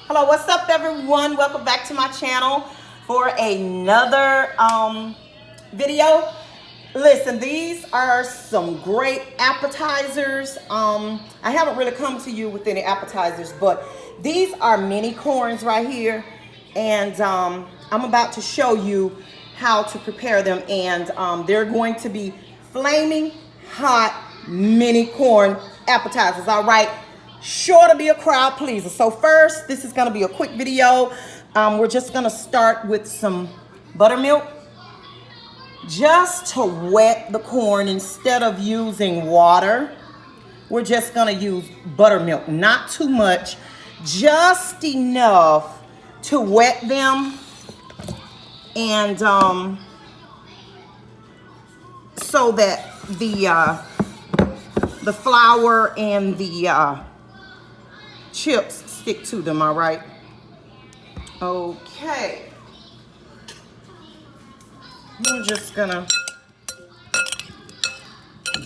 Hello, what's up everyone? Welcome back to my channel for another video. Listen, these are some great appetizers. I haven't really come to you with any appetizers, but these are mini corns right here. And I'm about to show you how to prepare them. And they're going to be flaming hot mini corn appetizers, all right? Sure to be a crowd pleaser. So first, this is gonna be a quick video. We're just gonna start with some buttermilk just to wet the corn. Instead of using water, we're just gonna use buttermilk, not too much, just enough to wet them. And so that the flour and the chips stick to them, all right? Okay. I'm just gonna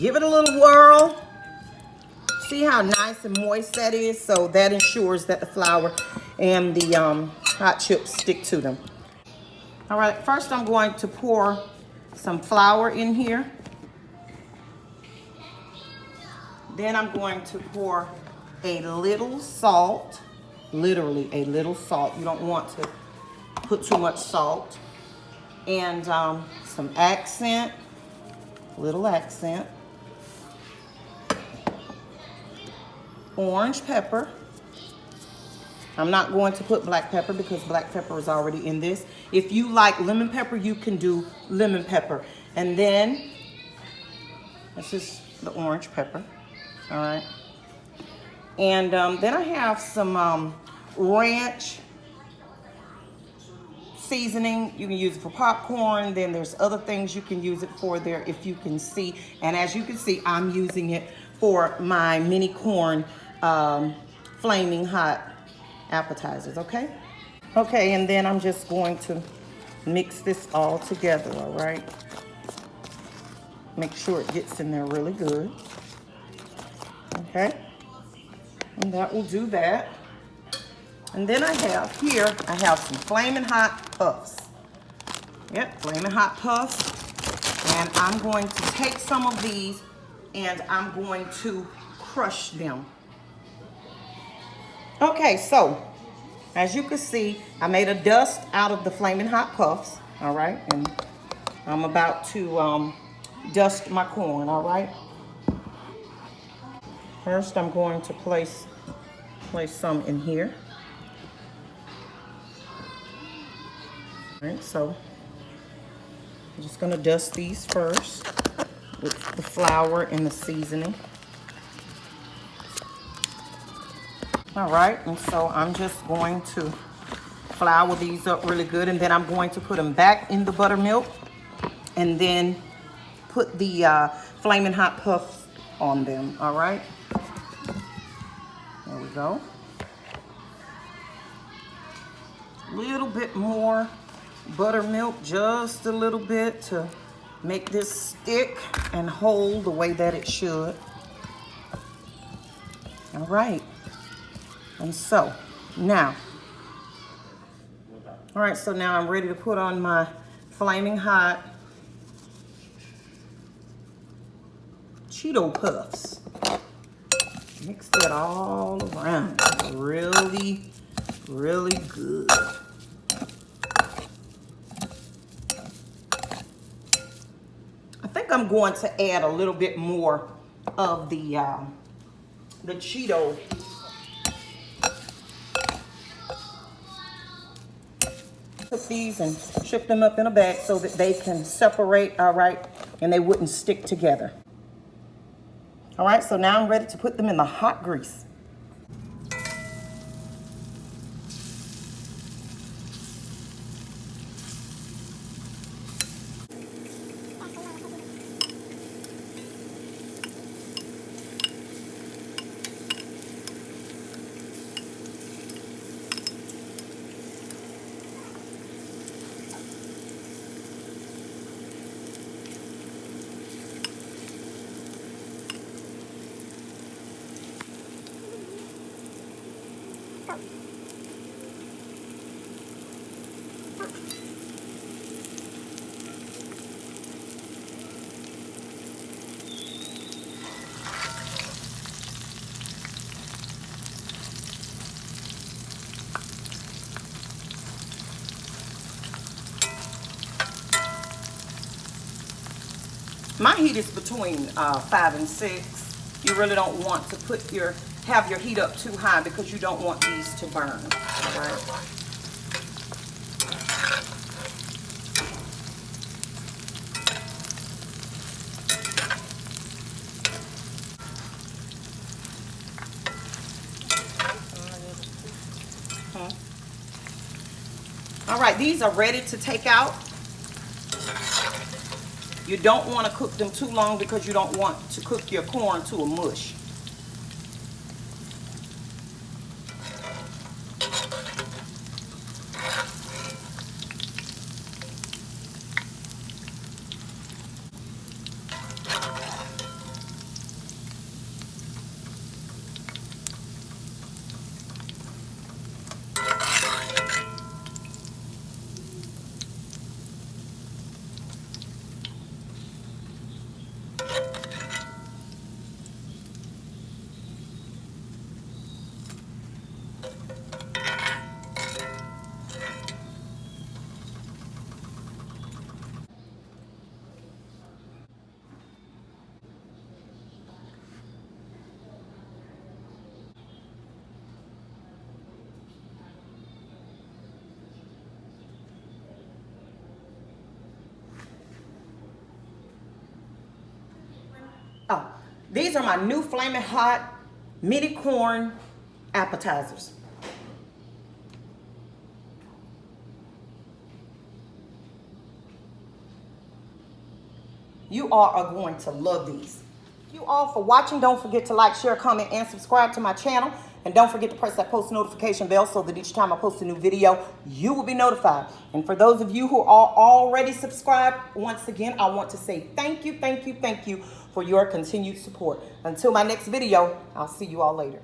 give it a little whirl. See how nice and moist that is? So that ensures that the flour and the hot chips stick to them. All right, first I'm going to pour some flour in here. Then I'm going to pour a little salt, literally a little salt. You don't want to put too much salt. And some accent, little accent. Orange pepper. I'm not going to put black pepper because black pepper is already in this. If you like lemon pepper, you can do lemon pepper. And then, this is the orange pepper, all right? And then I have some ranch seasoning. You can use it for popcorn. Then there's other things you can use it for there if you can see. And as you can see, I'm using it for my mini corn flaming hot appetizers, okay? Okay, and then I'm just going to mix this all together, all right? Make sure it gets in there really good, okay? And that will do that. And then I have some flaming hot puffs. Yep, flaming hot puffs. And I'm going to take some of these and I'm going to crush them. Okay, so as you can see, I made a dust out of the flaming hot puffs, all right? And I'm about to dust my corn, all right? First, I'm going to place some in here. All right, so I'm just gonna dust these first with the flour and the seasoning. All right, and so I'm just going to flour these up really good, and then I'm going to put them back in the buttermilk and then put the flaming hot puffs on them, all right? There we go. A little bit more buttermilk, just a little bit to make this stick and hold the way that it should. All right. And so now, all right, so now I'm ready to put on my flaming hot Cheeto puffs. Mix that all around really, really good. I think I'm going to add a little bit more of the Cheeto. Put these and ship them up in a bag so that they can separate, all right, and they wouldn't stick together. All right, so now I'm ready to put them in the hot grease. My heat is between 5 and 6. You really don't want to have your heat up too high because you don't want these to burn. All right. All right, these are ready to take out. You don't want to cook them too long because you don't want to cook your corn to a mush. Oh, these are my new flaming hot mini corn appetizers. You all are going to love these. Thank you all for watching. Don't forget to like, share, comment, and subscribe to my channel. And don't forget to press that post notification bell so that each time I post a new video, you will be notified. And for those of you who are already subscribed, once again, I want to say thank you, thank you, thank you for your continued support. Until my next video, I'll see you all later.